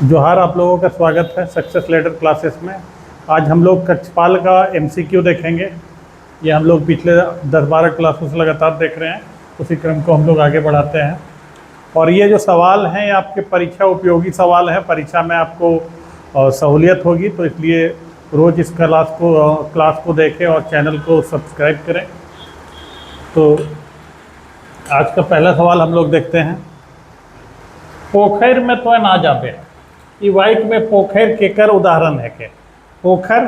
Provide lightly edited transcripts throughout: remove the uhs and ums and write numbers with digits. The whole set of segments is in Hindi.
जोहार, आप लोगों का स्वागत है सक्सेस लेटर क्लासेस में। आज हम लोग कक्षपाल का एमसीक्यू देखेंगे। ये हम लोग पिछले 10-12 क्लासों से लगातार देख रहे हैं, उसी क्रम को हम लोग आगे बढ़ाते हैं। और ये जो सवाल हैं ये आपके परीक्षा उपयोगी सवाल हैं, परीक्षा में आपको सहूलियत होगी, तो इसलिए रोज़ इस क्लास को देखें और चैनल को सब्सक्राइब करें। तो आज का पहला सवाल हम लोग देखते हैं। पोखर में तो ना जाबे, ई वाइट में पोखर केकर उदाहरण है के। पोखर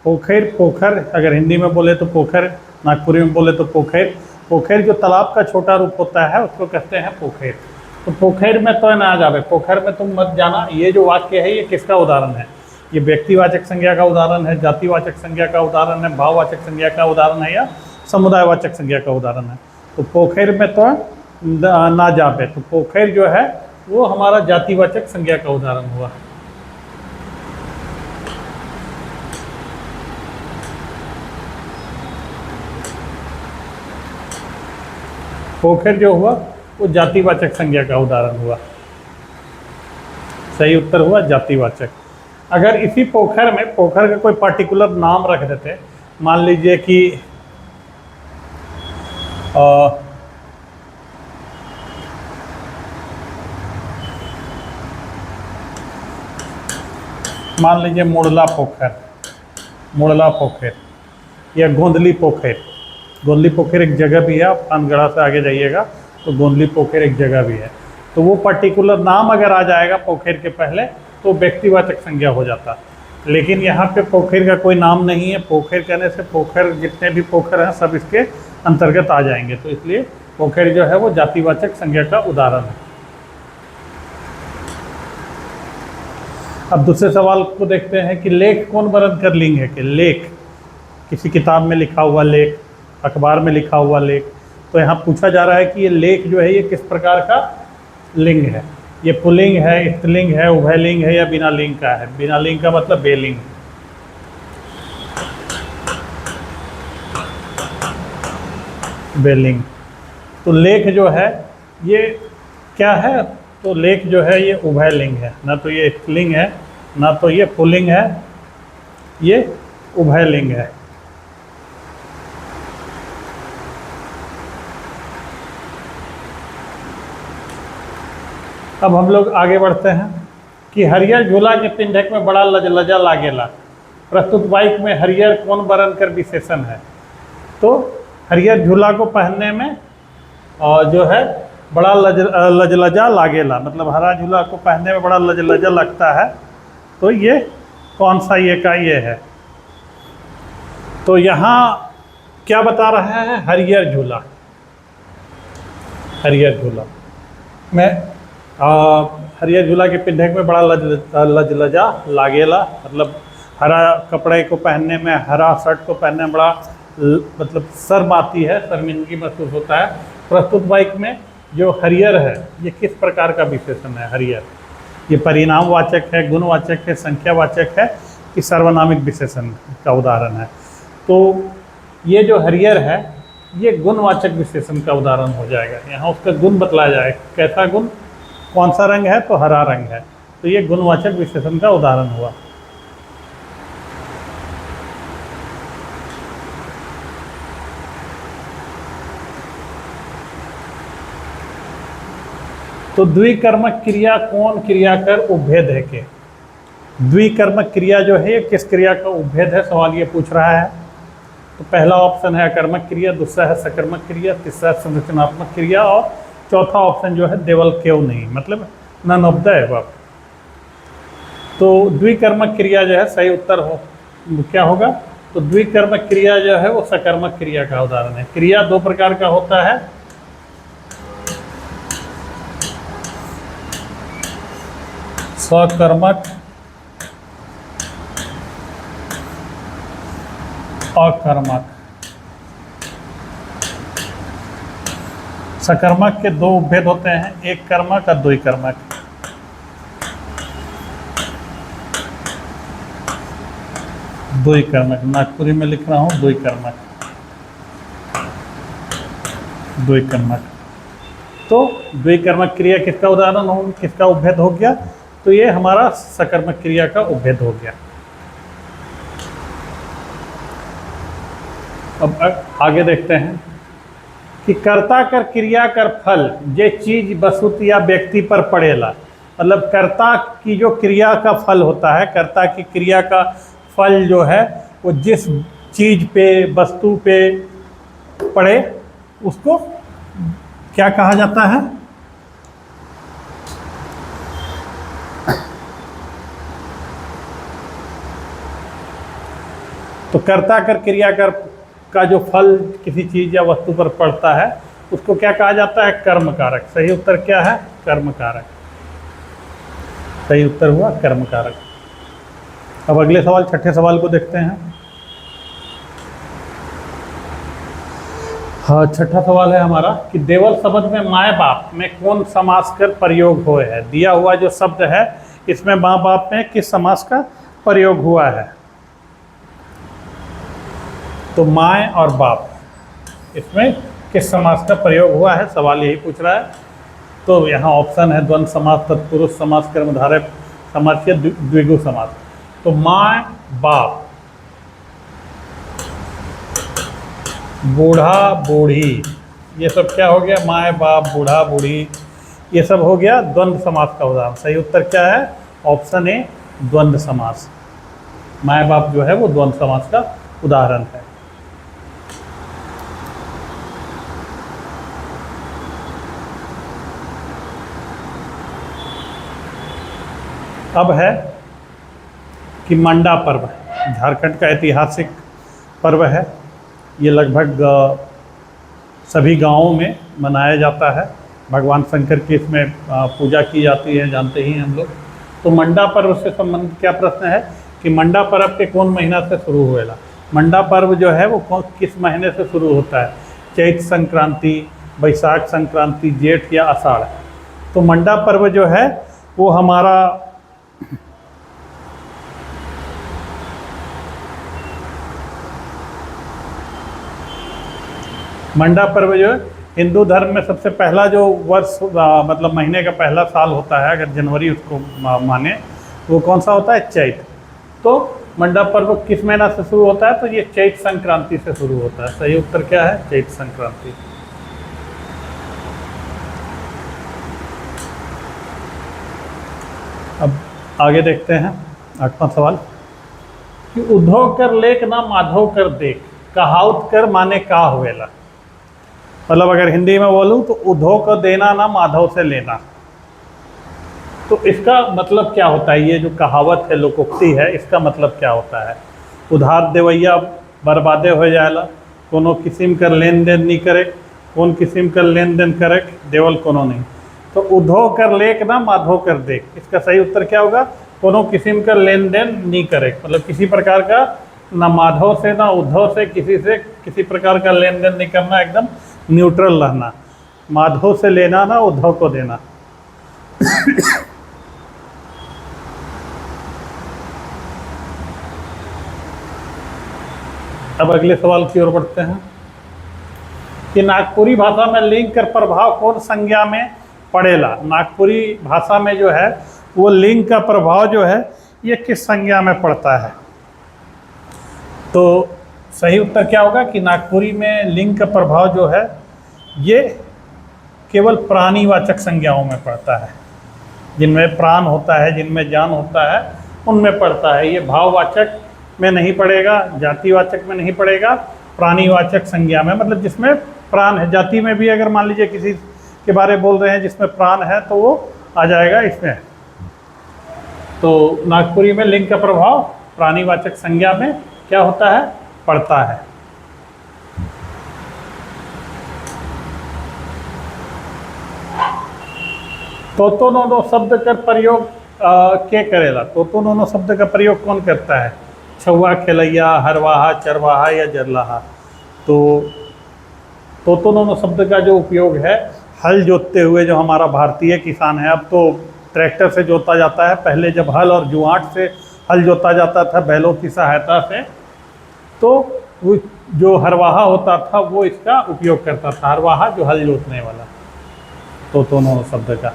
पोखर पोखर अगर हिंदी में बोले तो पोखर, नागपुरी में बोले तो पोखर। पोखर जो तालाब का छोटा रूप होता है उसको कहते हैं पोखर। तो पोखर में तो ना जावे, पोखर में तुम मत जाना, ये जो वाक्य है ये किसका उदाहरण है? ये व्यक्तिवाचक संज्ञा का उदाहरण है, जातिवाचक संज्ञा का उदाहरण है, भाववाचक संज्ञा का उदाहरण है, या समुदायवाचक संज्ञा का उदाहरण है? तो पोखर में तो ना जावे, तो पोखर जो है वो हमारा जातिवाचक संज्ञा का उदाहरण हुआ। पोखर जो हुआ वो जातिवाचक संज्ञा का उदाहरण हुआ। सही उत्तर हुआ जातिवाचक। अगर इसी पोखर में पोखर का कोई पर्टिकुलर नाम रख देते, मान लीजिए कि मान लीजिए मुड़ला पोखर या गोंदली पोखर। गोंदली पोखर एक जगह भी है, आप पानगढ़ा से आगे जाइएगा तो गोंदली पोखर एक जगह भी है। तो वो पर्टिकुलर नाम अगर आ जाएगा पोखर के पहले तो व्यक्तिवाचक संज्ञा हो जाता। लेकिन यहाँ पे पोखर का कोई नाम नहीं है, पोखर कहने से पोखर जितने भी पोखर हैं सब इसके अंतर्गत आ जाएंगे, तो इसलिए पोखर जो है वो जातिवाचक संज्ञा का उदाहरण है। अब दूसरे सवाल को देखते हैं कि लेख कौन वर्ण कर लिंग है? कि लेख, किसी किताब में लिखा हुआ लेख, अखबार में लिखा हुआ लेख। तो यहाँ पूछा जा रहा है कि ये लेख जो है ये किस प्रकार का लिंग है? ये पुल्लिंग है, स्त्रीलिंग है, उभयलिंग है, या बिना लिंग का है? बिना लिंग का मतलब बेलिंग। बेलिंग। तो लेख जो है ये क्या है? तो लेख जो है ये उभयलिंग है, ना तो ये स्त्रीलिंग है ना तो ये पुल्लिंग है, ये उभयलिंग है। अब हम लोग आगे बढ़ते हैं कि हरियर झूला के पिंढक में बड़ा लजलजा लागेला। प्रस्तुत वाक्य में हरियर कौन वर्ण कर विशेषण है? तो हरियर झूला को पहनने में जो है बड़ा लजलजा लागेला, मतलब हरा झूला को पहनने में बड़ा लजलजा लगता है। तो ये कौन सा ये का ये है? तो यहाँ क्या बता रहा है? हरियर झूला। हरियर झूला में हरियर झूला के पिंढक में बड़ा लजलजा लागेला, मतलब हरा कपड़े को पहनने में, हरा शर्ट को पहनने में बड़ा मतलब शर्म आती है, शर्मिंदगी महसूस होता है। प्रस्तुत वाक्य में जो हरियर है ये किस प्रकार का विशेषण है? हरियर ये परिणामवाचक है, गुणवाचक है, संख्यावाचक है कि सर्वनामिक विशेषण का उदाहरण है? तो ये जो हरियर है ये गुणवाचक विशेषण का उदाहरण हो जाएगा। यहाँ उसका गुण बतलाया जाएगा, कैसा गुण, कौन सा रंग है? तो हरा रंग है, तो ये गुणवाचक विशेषण का उदाहरण हुआ। तो द्विकर्मक क्रिया कौन क्रिया कर उपभेद है के? द्विकर्मक क्रिया जो है किस क्रिया का उपभेद है, सवाल ये पूछ रहा है। तो पहला ऑप्शन है अकर्मक क्रिया, दूसरा है सकर्मक क्रिया, तीसरा है संरचनात्मक क्रिया, और चौथा ऑप्शन जो है देवल क्यों नहीं, मतलब नन ऑफ द अबव। तो द्विकर्मक क्रिया जो है सही उत्तर हो क्या होगा? तो द्विकर्मक क्रिया जो है वो सकर्मक क्रिया का उदाहरण है। क्रिया दो प्रकार का होता है, सकर्मक, अकर्मक। सकर्मक के दो उपभेद होते हैं, एक कर्मक और द्विकर्मक। द्विकर्मक, नागपुरी में लिख रहा हूँ द्विकर्मक। द्विकर्मक तो द्विकर्मक क्रिया किसका उदाहरण हो, किसका उपभेद हो गया? तो ये हमारा सकर्मक क्रिया का उपभेद हो गया। अब आगे देखते हैं कि कर्ता कर क्रिया कर फल जे चीज वस्तु या व्यक्ति पर पड़ेला। मतलब कर्ता की जो क्रिया का फल होता है, कर्ता की क्रिया का फल जो है वो जिस चीज पे, वस्तु पे पड़े उसको क्या कहा जाता है? तो कर्ता कर क्रिया कर का जो फल किसी चीज या वस्तु पर पड़ता है उसको क्या कहा जाता है? कर्म कारक। सही उत्तर क्या है? कर्म कारक। सही उत्तर हुआ कर्म कारक। अब अगले सवाल, छठे सवाल को देखते हैं। हाँ, छठा सवाल है हमारा कि देवल शब्द में माए बाप में कौन समास कर प्रयोग हुए है। दिया हुआ जो शब्द है इसमें माँ बाप में किस समास का प्रयोग हुआ है? तो माए और बाप, इसमें किस समास का प्रयोग हुआ है, सवाल यही पूछ रहा है। तो यहाँ ऑप्शन है द्वंद्व समास, तत्पुरुष समास, कर्मधारय समास या द्विगु समास। तो माँ बाप, बूढ़ा बूढ़ी, ये सब क्या हो गया? माँ बाप, बूढ़ा बूढ़ी, ये सब हो गया द्वंद्व समास का उदाहरण। सही उत्तर क्या है? ऑप्शन ए, द्वंद्व समास। माँ बाप जो है वो द्वंद्व समास का उदाहरण है। अब है कि मंडा पर्व, झारखंड का ऐतिहासिक पर्व है। ये लगभग सभी गांवों में मनाया जाता है। भगवान शंकर की इसमें पूजा की जाती है, जानते ही हैं हम लोग। तो मंडा पर्व से संबंधित क्या प्रश्न है कि मंडा पर्व के कौन महीना से शुरू हुएला? मंडा पर्व जो है वो किस महीने से शुरू होता है? चैत संक्रांति, बैसाख संक्रांति, जेठ या आषाढ़। तो मंडा पर्व जो है वो हमारा मंडा पर्व जो है हिंदू धर्म में सबसे पहला जो वर्ष मतलब महीने का पहला साल होता है, अगर जनवरी उसको माने, वो कौन सा होता है? चैत। तो मंडा पर्व किस महीना से शुरू होता है? तो ये चैत संक्रांति से शुरू होता है। सही उत्तर क्या है? चैत संक्रांति। अब आगे देखते हैं 8वां सवाल कि उद्धव कर लेख ना माधव कर देख, कहावत कर माने का हुएला। मतलब अगर हिंदी में बोलूँ तो उद्धव को देना ना माधव से लेना। तो इसका मतलब क्या होता है? ये जो कहावत है, लोकोक्ति है, इसका मतलब क्या होता है? उधार देवैया बर्बादे हो जाएला, कोनो किस्म का लेन देन नहीं करे, कौन किस्म का लेन देन करे, देवल कोनो नहीं। तो उद्धव कर लेख ना माधव कर देख, इसका सही उत्तर क्या होगा? कोनो किस्म का लेन देन नहीं करे, मतलब किसी प्रकार का ना माधव से ना उद्धव से किसी प्रकार का लेन देन नहीं करना, एकदम न्यूट्रल रहना। माधव से लेना ना उद्धव को देना। अब अगले सवाल की ओर बढ़ते हैं कि नागपुरी भाषा में लिंग कर प्रभाव कौन संज्ञा में पड़ेला। नागपुरी भाषा में जो है वो लिंग का प्रभाव जो है ये किस संज्ञा में पड़ता है? तो सही उत्तर क्या होगा कि नागपुरी में लिंग का प्रभाव जो है ये केवल प्राणीवाचक संज्ञाओं में पड़ता है। जिनमें प्राण होता है, जिनमें जान होता है, उनमें पड़ता है। ये भाववाचक में नहीं पड़ेगा, जातिवाचक में नहीं पड़ेगा, प्राणीवाचक संज्ञा में, मतलब जिसमें प्राण है। जाति में भी अगर मान लीजिए किसी के बारे में बोल रहे हैं जिसमें प्राण है तो वो आ जाएगा इसमें। तो नागपुरी में लिंग का प्रभाव प्राणीवाचक संज्ञा में क्या होता है? पड़ता है। तोतो नोनो शब्द का प्रयोग के करेला। तोतो नोनो शब्द का प्रयोग कौन करता है? छुआ, खेलैया, हरवाहा, चरवाहा या जरलाहा। तो तोतो नोनो शब्द का जो उपयोग है हल जोतते हुए, जो हमारा भारतीय किसान है, अब तो ट्रैक्टर से जोता जाता है, पहले जब हल और जुआट से हल जोता जाता था बैलों की सहायता से, तो वो जो हरवाहा होता था वो इसका उपयोग करता था। हरवाहा जो हल जोतने वाला, तोतो नोनो शब्द का।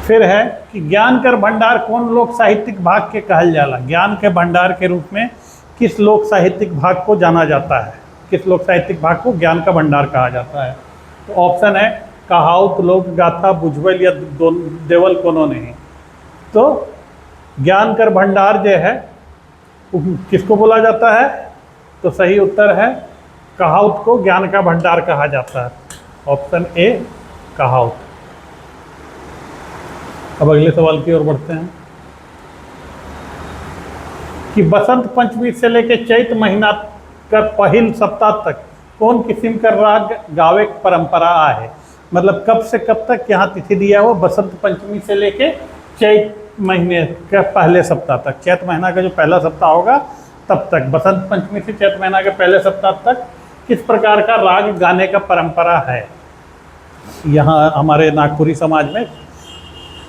फिर है कि ज्ञान कर भंडार कौन लोक साहित्यिक भाग के कहल जाला। ज्ञान के भंडार के रूप में किस लोक साहित्यिक भाग को जाना जाता है, किस लोक साहित्यिक भाग को ज्ञान का भंडार कहा जाता है। तो ऑप्शन है कहावत, लोक गाथा, बुझवल या देवल कोनो नहीं। तो ज्ञान कर भंडार जो है किसको बोला जाता है, तो सही उत्तर है कहावत को ज्ञान का भंडार कहा जाता है। ऑप्शन ए कहावत। अब अगले सवाल की ओर बढ़ते हैं कि बसंत पंचमी से लेकर चैत महीना का पहिल सप्ताह तक कौन किस्म का राग गावे की परंपरा है। मतलब कब से कब तक यहाँ तिथि दिया हुआ, बसंत पंचमी से लेके चैत महीने का पहले सप्ताह तक, चैत महीना का जो पहला सप्ताह होगा तब तक, बसंत पंचमी से चैत महीना के पहले सप्ताह तक किस प्रकार का राग गाने का परंपरा है। यहाँ हमारे नागपुरी समाज में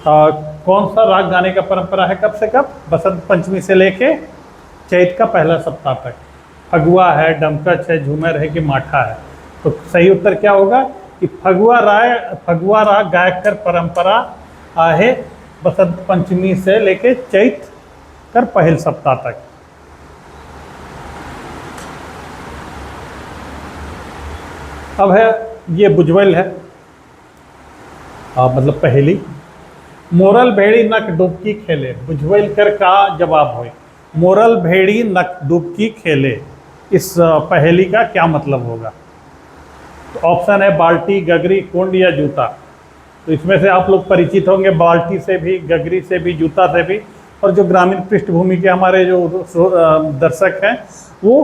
कौन सा राग गाने का परंपरा है, कब से कब, बसंत पंचमी से लेके चैत का पहला सप्ताह तक। फगुआ है, डमकच है, झूमर है कि माठा है। तो सही उत्तर क्या होगा कि फगुआ राग गायक कर परंपरा आहे बसंत पंचमी से लेके चैत कर पहल सप्ताह तक। अब है ये बुझवल है, मतलब पहली। मोरल भेड़ी नक डुबकी खेले, बुझवल कर का जवाब हो। मोरल भेड़ी नक डुबकी खेले, इस पहेली का क्या मतलब होगा। तो ऑप्शन है बाल्टी, गगरी, कुंड या जूता। तो इसमें से आप लोग परिचित होंगे बाल्टी से भी, गगरी से भी, जूता से भी। और जो ग्रामीण पृष्ठभूमि के हमारे जो दर्शक हैं वो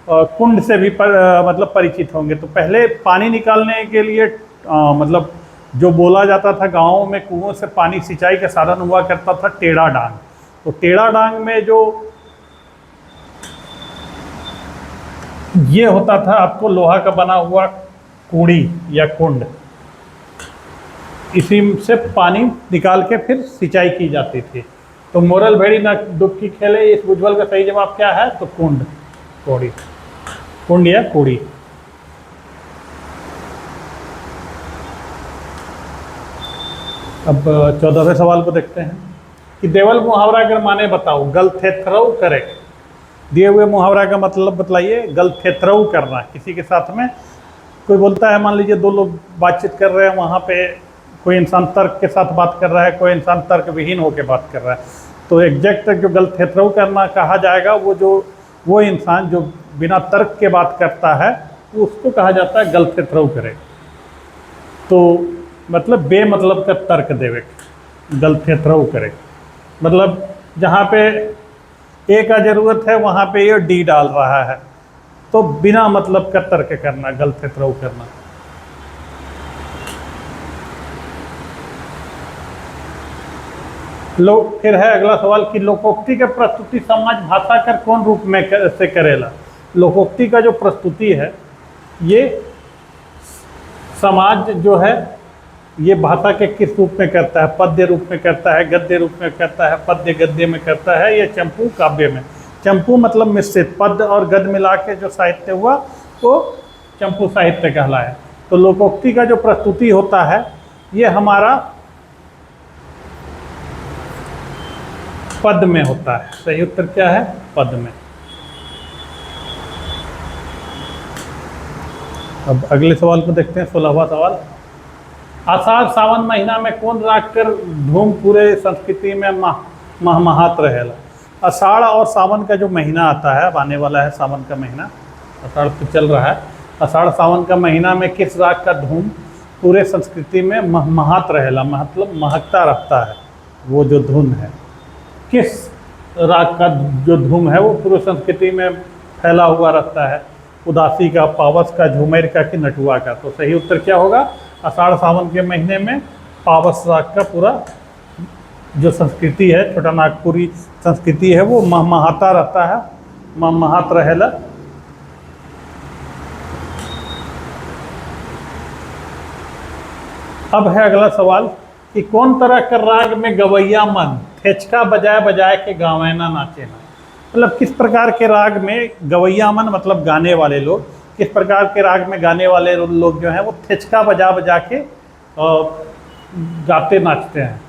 कुंड से भी मतलब परिचित होंगे। तो पहले पानी निकालने के लिए मतलब जो बोला जाता था गाँवों में, कुओं से पानी सिंचाई का साधन हुआ करता था टेढ़ा डांग। तो टेढ़ा डांग में जो ये होता था आपको लोहा का बना हुआ कूड़ी या कुंड, इसी से पानी निकाल के फिर सिंचाई की जाती थी। तो मोरल भेड़ी ना डुबकी खेले, इस बुझवल का सही जवाब क्या है, तो कुंड, कौड़ी, कुंड या कूड़ी। अब 14वें सवाल को देखते हैं कि देवल मुहावरा अगर माने बताओ, गल थेथरऊ करे। दिए हुए मुहावरा का मतलब बतलाइए। गल थेथरऊ करना, किसी के साथ में कोई बोलता है, मान लीजिए दो लोग बातचीत कर रहे हैं, वहाँ पे कोई इंसान तर्क के साथ बात कर रहा है, कोई इंसान तर्क विहीन होकर बात कर रहा है। तो एग्जैक्ट जो गल थेथरऊ करना कहा जाएगा, वो इंसान जो बिना तर्क के बात करता है उसको कहा जाता है गल थेथरऊ करे। तो मतलब बेमतलब का तर्क देवे, गल थेथरऊ करे। मतलब जहाँ पे ए का जरूरत है वहाँ पे ये डी डाल रहा है, तो बिना मतलब का तर्क करना, गल थेथरऊ करना। फिर है अगला सवाल कि लोकोक्ति के प्रस्तुति समाज भाषा कर कौन रूप में से करेला। लोकोक्ति का जो प्रस्तुति है ये समाज जो है ये भाषा के किस रूप में करता है, पद्य रूप में करता है, गद्य रूप में करता है, पद्य गद्य में करता है, या चंपू काव्य में। चंपू मतलब मिश्रित, पद्य और गद्य मिला के जो साहित्य हुआ वो चंपू साहित्य कहलाया। तो लोकोक्ति का जो प्रस्तुति होता है ये हमारा पद में होता है। सही उत्तर क्या है, पद में। अब अगले सवाल को देखते हैं, 16वां सवाल। आषाढ़ सावन महीना में कौन राग कर धूम पूरे संस्कृति में महमहात रहेला। आषाढ़ और सावन का जो महीना आता है, अब आने वाला है सावन का महीना, आषाढ़ तो चल रहा है, आषाढ़ सावन का महीना में किस राग का धूम पूरे संस्कृति में महमहात रहेला, मतलब महकता रहता है। वो जो धुन है, किस राग का जो धूम है वो पूरे संस्कृति में फैला हुआ रहता है। उदासी का, पावस का, झूमर का कि नटुआ का। तो सही उत्तर क्या होगा, आषाढ़ सावन के महीने में पावस राग का पूरा जो संस्कृति है, छोटा नागपुरी संस्कृति है, वो महमहाता रहता है, महमहात रहेला। अब है अगला सवाल कि कौन तरह का राग में गवैया मन थेचका बजाए बजाए के गावेना नाचेना। मतलब किस प्रकार के राग में गवैया मन मतलब गाने वाले लोग, किस प्रकार के राग में गाने वाले लोग जो हैं वो थेचका बजा बजा के गाते नाचते हैं।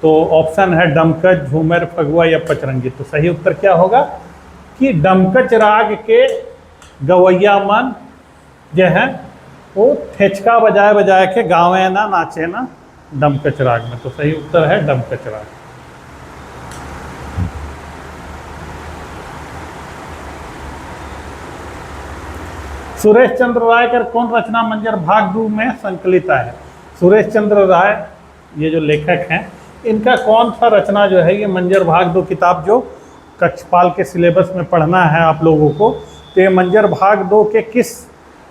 तो ऑप्शन है डमकच, झूमर, फगुआ या पचरंगी। तो सही उत्तर क्या होगा कि डमकच राग के गवैया मन जो है वो ठेचका बजाए बजाए के गावे ना, नाचे ना डमकच राग में। तो सही उत्तर है डमकच राग। सुरेश चंद्र राय का कौन रचना मंजर भाग 2 में संकलित है? सुरेश चंद्र राय ये जो लेखक हैं, इनका कौन सा रचना जो है ये मंजर भाग 2 किताब जो कक्षपाल के सिलेबस में पढ़ना है आप लोगों को, तो ये मंजर भाग 2 के किस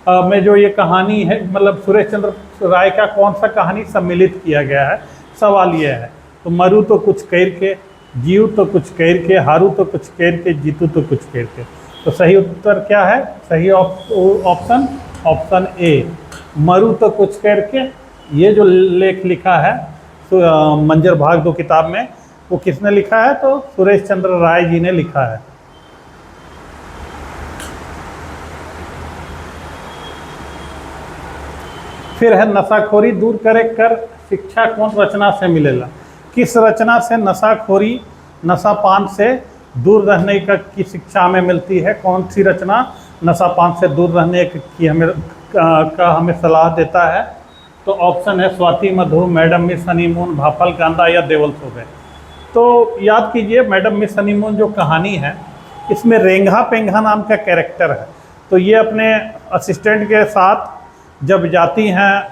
में जो ये कहानी है, मतलब सुरेश चंद्र राय का कौन सा कहानी सम्मिलित किया गया है? सवाल ये है। तो मरु तो कुछ कैर के, जीव तो कुछ कैर के, हारू तो कुछ कैर के, जीतू तो कुछ कैर के। तो सही उत्तर क्या है? सही ऑप्शन ऑप्शन ए, मरु तो कुछ कैर के। ये जो लेख लिखा है तो मंजर भाग 2 किताब में, वो किसने लिखा है? तो सुरेश चंद्र राय जी ने लिखा है। फिर है नशाखोरी दूर करे कर शिक्षा कौन रचना से मिलेला? किस रचना से नशाखोरी, नशापान से दूर रहने की शिक्षा हमें मिलती है? कौन सी रचना नशापान से दूर रहने की हमें सलाह देता है? तो ऑप्शन है स्वाति मधु, मैडम मिस हनीमून, भाफल कांदा या देवल सोबे। तो याद कीजिए, मैडम मिस हनीमून जो कहानी है, इसमें रेंघा पेंघा नाम का कैरेक्टर है। तो ये अपने असिस्टेंट के साथ जब जाती हैं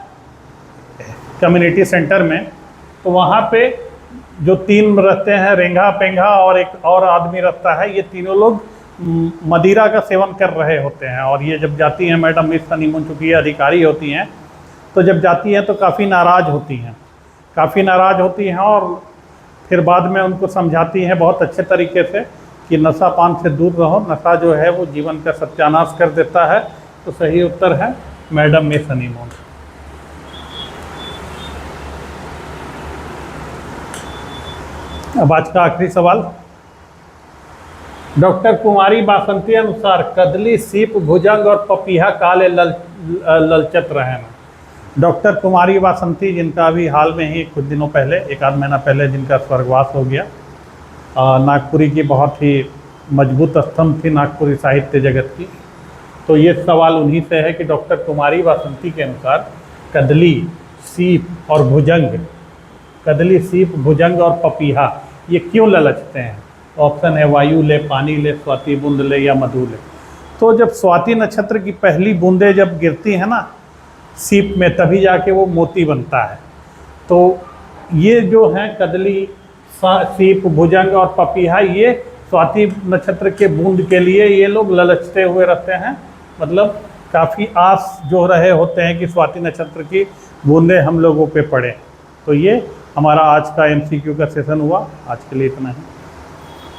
कम्युनिटी सेंटर में, तो वहाँ पे जो 3 रहते हैं, रेंघा पेंघा और एक और आदमी रहता है, ये तीनों लोग मदिरा का सेवन कर रहे होते हैं। और ये जब जाती हैं मैडम मिस हनीमून, चूँकि ये अधिकारी होती हैं, तो जब जाती हैं तो काफ़ी नाराज़ होती हैं और फिर बाद में उनको समझाती हैं बहुत अच्छे तरीके से कि नशा पान से दूर रहो, नशा जो है वो जीवन का सत्यानाश कर देता है। तो सही उत्तर है मैडम मिस हनीमून। अब आज का आखिरी सवाल, डॉक्टर कुमारी बासंती अनुसार कदली, सीप, भुजंग और पपीहा काले ललचत रहन। डॉक्टर कुमारी बासंती, जिनका अभी हाल में ही कुछ दिनों पहले, 1 आध महीना पहले जिनका स्वर्गवास हो गया, नागपुरी की बहुत ही मजबूत स्तंभ थी नागपुरी साहित्य जगत की। तो ये सवाल उन्हीं से है कि डॉक्टर कुमारी बासंती के अनुसार कदली, सीप और भुजंग, कदली, सीप, भुजंग और पपीहा ये क्यों ललचते हैं? ऑप्शन है वायु ले, पानी ले, स्वाति बूंद ले या मधु ले। तो जब स्वाति नक्षत्र की पहली बूंदें जब गिरती हैं ना सीप में, तभी जाके वो मोती बनता है। तो ये जो हैं कदली, सीप, भुजंग और पपीहा, ये स्वाति नक्षत्र के बूंद के लिए ये लोग ललचते हुए रहते हैं। मतलब काफ़ी आस जो रहे होते हैं कि स्वाति नक्षत्र की बूंदें हम लोगों पे पड़े। तो ये हमारा आज का MCQ का सेशन हुआ। आज के लिए इतना है।